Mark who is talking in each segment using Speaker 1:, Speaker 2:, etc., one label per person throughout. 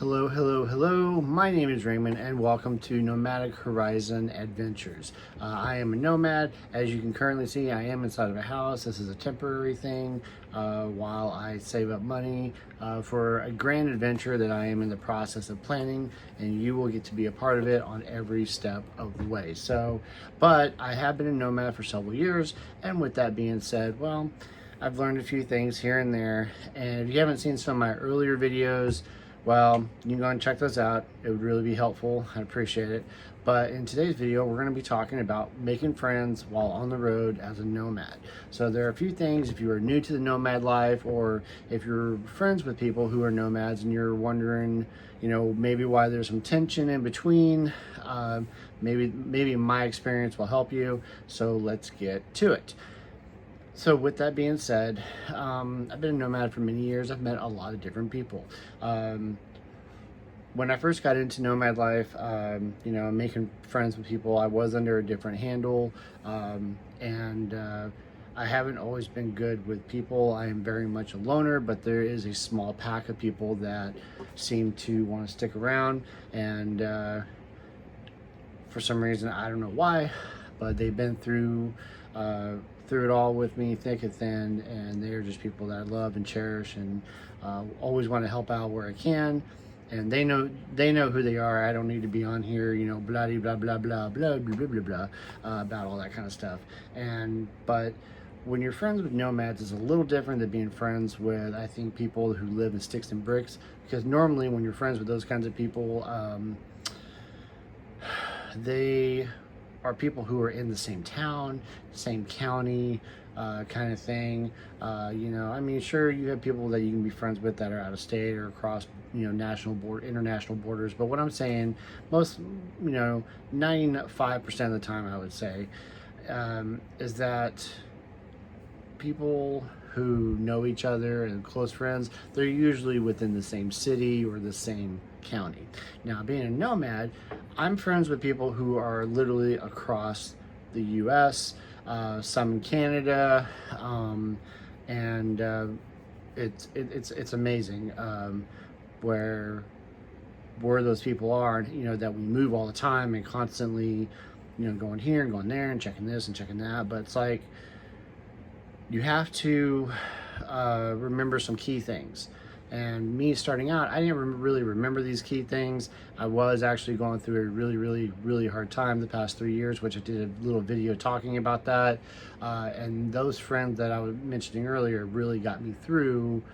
Speaker 1: Hello, hello, hello. My name is Raymond and welcome to Nomadic Horizon Adventures. I am a nomad. As you can currently see, I am inside of a house. This is a temporary thing while I save up money for a grand adventure that I am in the process of planning, and you will get to be a part of it on every step of the way. But I have been a nomad for several years, and with that being said, well, I've learned a few things here and there, and if you haven't seen some of my earlier videos, well, you can go and check those out. It would really be helpful. I'd appreciate it. But in today's video, we're going to be talking about making friends while on the road as a nomad. So there are a few things if you are new to the nomad life, or if you're friends with people who are nomads and you're wondering, maybe why there's some tension in between. Maybe my experience will help you. So let's get to it. So with that being said, I've been a nomad for many years. I've met a lot of different people. When I first got into nomad life, making friends with people, I was under a different handle, and I haven't always been good with people. I am very much a loner, but there is a small pack of people that seem to want to stick around, and for some reason, I don't know why, but they've been through it all with me, thick and thin, and they're just people that I love and cherish, and always want to help out where I can. And they know who they are. I don't need to be on here, blah blah blah blah blah blah blah blah blah about all that kind of stuff. But when you're friends with nomads, it's a little different than being friends with, I think, people who live in sticks and bricks. Because normally, when you're friends with those kinds of people, they are people who are in the same town, same county, kind of thing. Sure, you have people that you can be friends with that are out of state or across, international borders. But what I'm saying, 95% of the time, I would say, is that people who know each other and close friends, they're usually within the same city or the same county. Now, being a nomad, I'm friends with people who are literally across the US, some in Canada, and it's amazing where those people are, that we move all the time and constantly, going here and going there and checking this and checking that. But it's like, you have to remember some key things. And me starting out, I didn't really remember these key things. I was actually going through a really, really, really hard time the past 3 years, which I did a little video talking about that. And those friends that I was mentioning earlier really got me through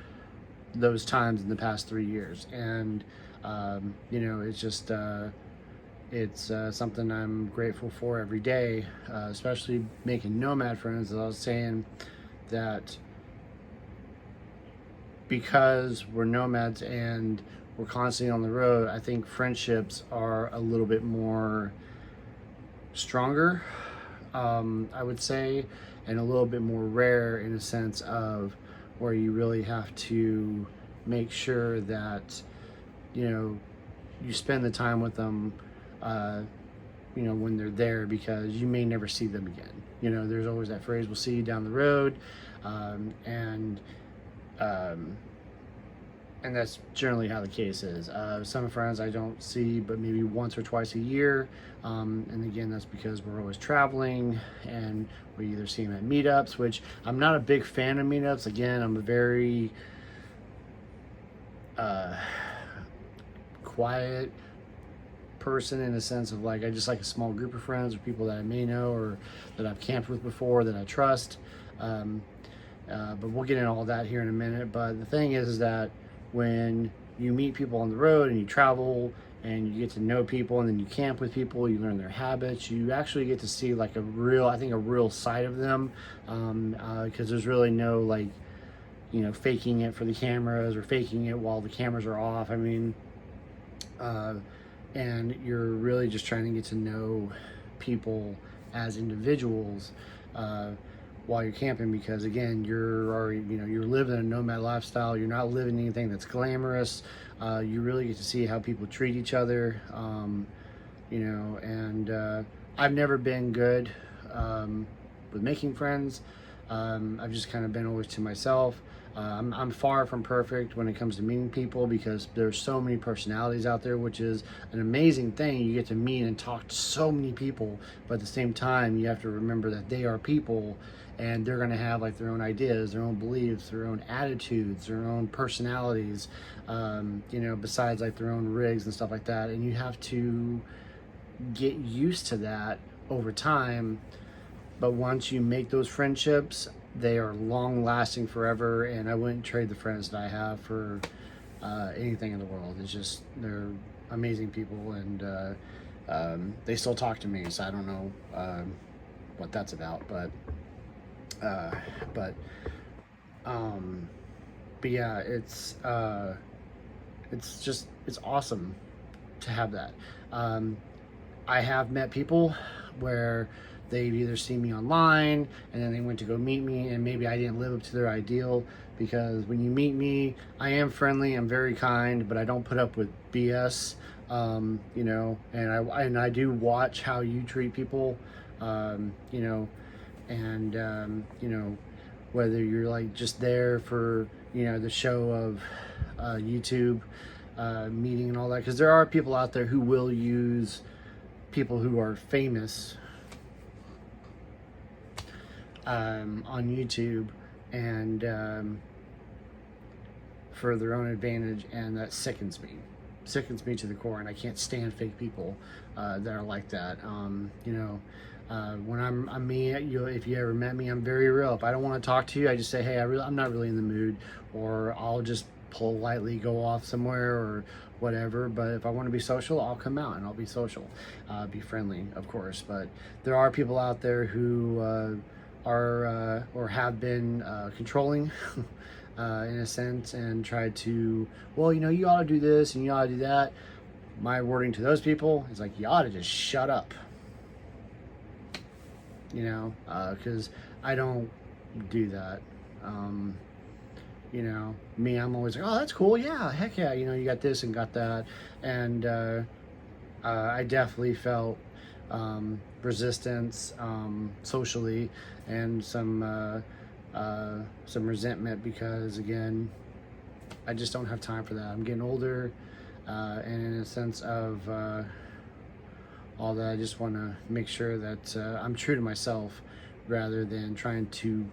Speaker 1: those times in the past 3 years. And, it's just, it's something I'm grateful for every day, especially making nomad friends. As I was saying, that because we're nomads and we're constantly on the road, I think friendships are a little bit more stronger, I would say, and a little bit more rare in a sense of where you really have to make sure that, you spend the time with them, when they're there, because you may never see them again. There's always that phrase, we'll see you down the road, and that's generally how the case is. Some friends I don't see but maybe once or twice a year, and again, that's because we're always traveling, and we either see them at meetups, which I'm not a big fan of meetups. Again, I'm a very quiet person in the sense of, like, I just like a small group of friends or people that I may know or that I've camped with before that I trust. But we'll get into all that here in a minute. But the thing is that when you meet people on the road and you travel and you get to know people and then you camp with people, you learn their habits, you actually get to see like a real side of them, because there's really no faking it for the cameras or faking it while the cameras are off. And you're really just trying to get to know people as individuals while you're camping, because again, you're already, you're living a nomad lifestyle. You're not living anything that's glamorous. You really get to see how people treat each other, and I've never been good with making friends. I've just kind of been always to myself. I'm far from perfect when it comes to meeting people because there's so many personalities out there, which is an amazing thing. You get to meet and talk to so many people, but at the same time, you have to remember that they are people and they're going to have like their own ideas, their own beliefs, their own attitudes, their own personalities, besides like their own rigs and stuff like that. And you have to get used to that over time. But once you make those friendships, they are long lasting forever, and I wouldn't trade the friends that I have for anything in the world. It's just, they're amazing people, and they still talk to me, so I don't know what that's about, but yeah, it's awesome to have that. I have met people where they've either seen me online and then they went to go meet me, and maybe I didn't live up to their ideal, because when you meet me, I am friendly, I'm very kind, but I don't put up with BS, and I do watch how you treat people, whether you're like just there for, the show of YouTube meeting and all that, because there are people out there who will use people who are famous on YouTube and for their own advantage, and that sickens me to the core, and I can't stand fake people that are like that. When I'm me, if you ever met me, I'm very real. If I don't want to talk to you, I just say, hey, I'm not really in the mood, or I'll just politely go off somewhere or whatever. But if I want to be social, I'll come out and I'll be social, be friendly, of course. But there are people out there who are or have been controlling in a sense, and tried to, well, you ought to do this and you ought to do that. My wording to those people is like, you ought to just shut up, because I don't do that. Me, I'm always like, oh, that's cool, yeah, heck yeah, you got this and got that. And I definitely felt resistance socially, and some resentment, because again, I just don't have time for that. I'm getting older, and in a sense of all that, I just want to make sure that I'm true to myself, rather than trying to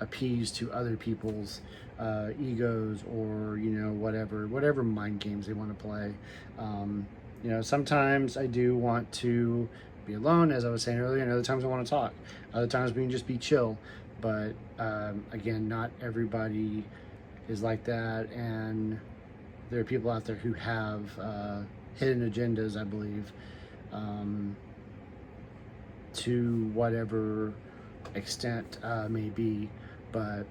Speaker 1: appease to other people's egos, or whatever mind games they want to play. Sometimes I do want to be alone, as I was saying earlier, and other times I want to talk. Other times we can just be chill. But again, not everybody is like that, and there are people out there who have hidden agendas, I believe, to whatever extent may be. But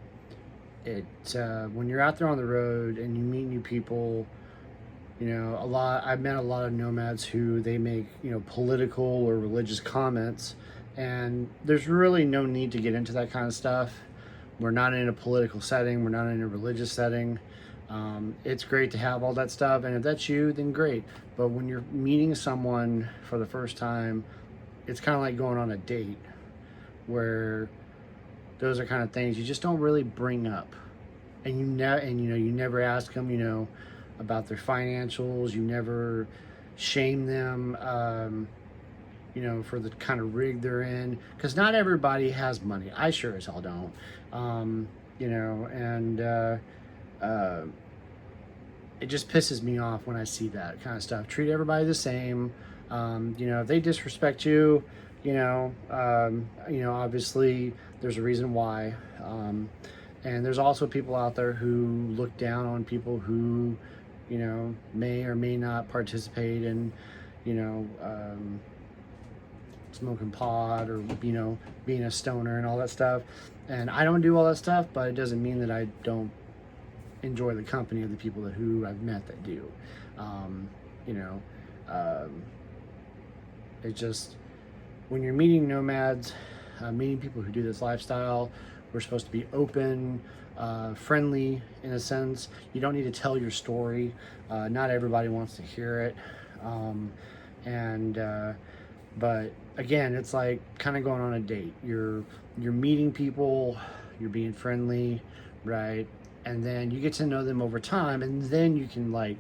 Speaker 1: when you're out there on the road and you meet new people, I've met a lot of nomads who they make, political or religious comments, and there's really no need to get into that kind of stuff. We're not in a political setting. We're not in a religious setting. It's great to have all that stuff, and if that's you, then great. But when you're meeting someone for the first time, it's kind of like going on a date, where those are kind of things you just don't really bring up, and you never ask them, about their financials. You never shame them, for the kind of rig they're in, because not everybody has money. I sure as hell don't, it just pisses me off when I see that kind of stuff. Treat everybody the same. If they disrespect you, obviously there's a reason why. And there's also people out there who look down on people who, may or may not participate in, smoking pot, or, being a stoner and all that stuff. And I don't do all that stuff, but it doesn't mean that I don't enjoy the company of the people who I've met that do. It just, when you're meeting nomads, meeting people who do this lifestyle, we're supposed to be open, friendly in a sense. You don't need to tell your story. Not everybody wants to hear it. But again, it's like kind of going on a date. You're meeting people, you're being friendly, right? and then you get to know them over time, and then you can, like,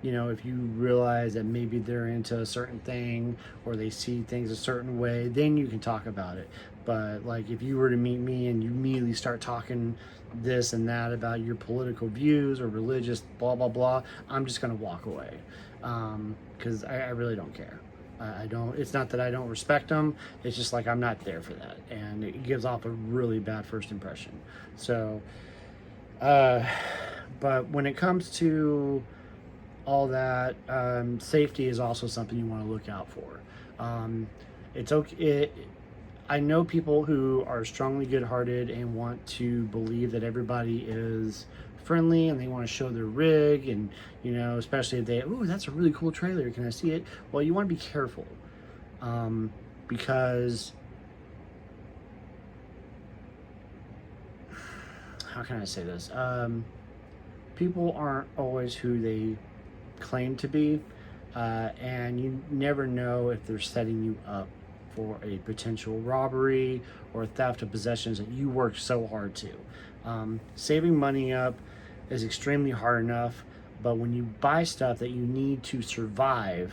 Speaker 1: you know, if you realize that maybe they're into a certain thing or they see things a certain way, then you can talk about it. But like, if you were to meet me and you immediately start talking this and that about your political views or religious blah blah blah, I'm just gonna walk away, because I really don't care. I don't. It's not that I don't respect them. It's just like I'm not there for that, and it gives off a really bad first impression. So, but when it comes to all that, safety is also something you want to look out for. It's okay. I know people who are strongly good-hearted and want to believe that everybody is friendly and they want to show their rig, and, you know, especially if they, oh, that's a really cool trailer, can I see it? Well, you want to be careful, because how can I say this? People aren't always who they claim to be, and you never know if they're setting you up for a potential robbery or theft of possessions that you worked so hard to. Saving money up is extremely hard enough, but when you buy stuff that you need to survive,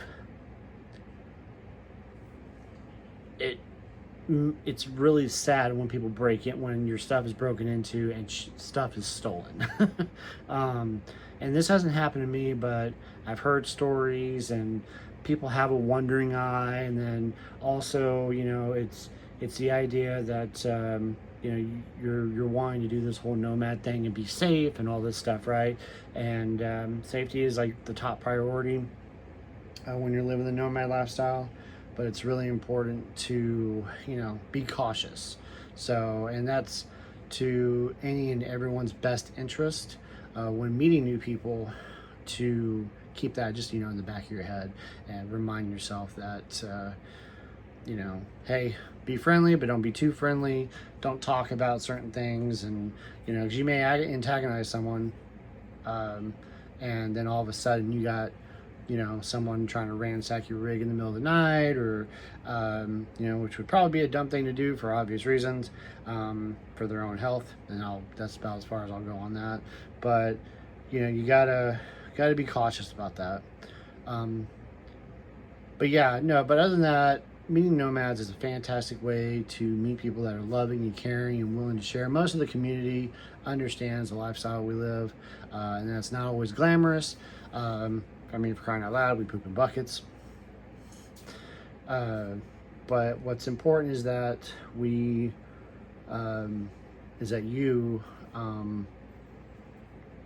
Speaker 1: it's really sad when people break it, when your stuff is broken into and stuff is stolen. And this hasn't happened to me, but I've heard stories, and people have a wandering eye. And then also, you know, it's the idea that you know, you're wanting to do this whole nomad thing and be safe and all this stuff, right? And safety is like the top priority when you're living the nomad lifestyle. But it's really important to, you know, be cautious. So, and that's to any and everyone's best interest when meeting new people, to keep that just, you know, in the back of your head and remind yourself that, you know, hey, be friendly, but don't be too friendly. Don't talk about certain things, and, you know, because you may antagonize someone, and then all of a sudden you got, you know, someone trying to ransack your rig in the middle of the night, or, you know, which would probably be a dumb thing to do for obvious reasons, for their own health. And that's about as far as I'll go on that. But, you know, you gotta be cautious about that. But yeah, no, but other than that, meeting nomads is a fantastic way to meet people that are loving and caring and willing to share. Most of the community understands the lifestyle we live, and that's not always glamorous. I mean, for crying out loud, we poop in buckets. But what's important is that you,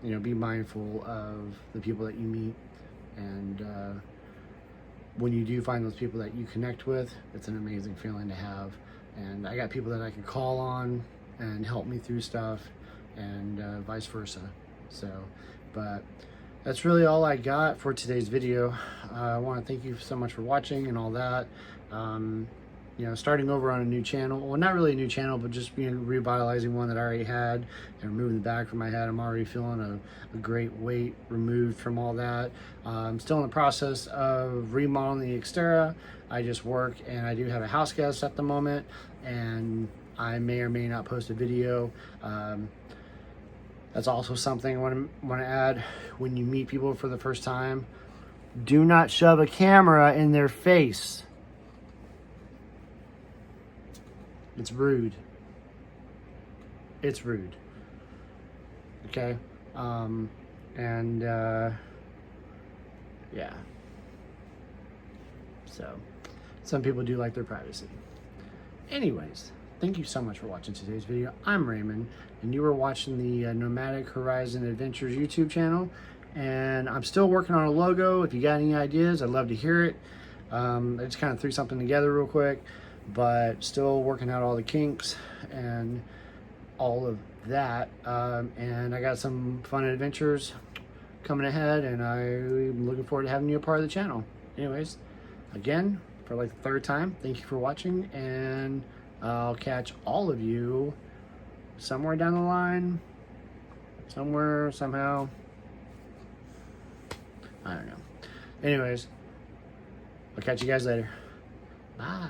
Speaker 1: you know, be mindful of the people that you meet. And when you do find those people that you connect with, it's an amazing feeling to have. And I got people that I can call on and help me through stuff, and vice versa. So, but that's really all I got for today's video. I want to thank you so much for watching and all that. You know, starting over on a new channel, well, not really a new channel, but just revitalizing one that I already had and removing the bag from my head. I'm already feeling a great weight removed from all that. I'm still in the process of remodeling the Xterra. I just work, and I do have a house guest at the moment, and I may or may not post a video. That's also something I want to add. When you meet people for the first time, do not shove a camera in their face. It's rude. It's rude. Okay? Yeah. So, some people do like their privacy. Anyways, thank you so much for watching today's video. I'm Raymond, and you were watching the Nomadic Horizon Adventures YouTube channel. And I'm still working on a logo. If you got any ideas, I'd love to hear it. I just kind of threw something together real quick, but still working out all the kinks and all of that. And I got some fun adventures coming ahead, and I'm looking forward to having you a part of the channel. Anyways, again, for like the third time, thank you for watching, and I'll catch all of you somewhere down the line, somewhere, somehow. I don't know. Anyways, I'll catch you guys later. Bye.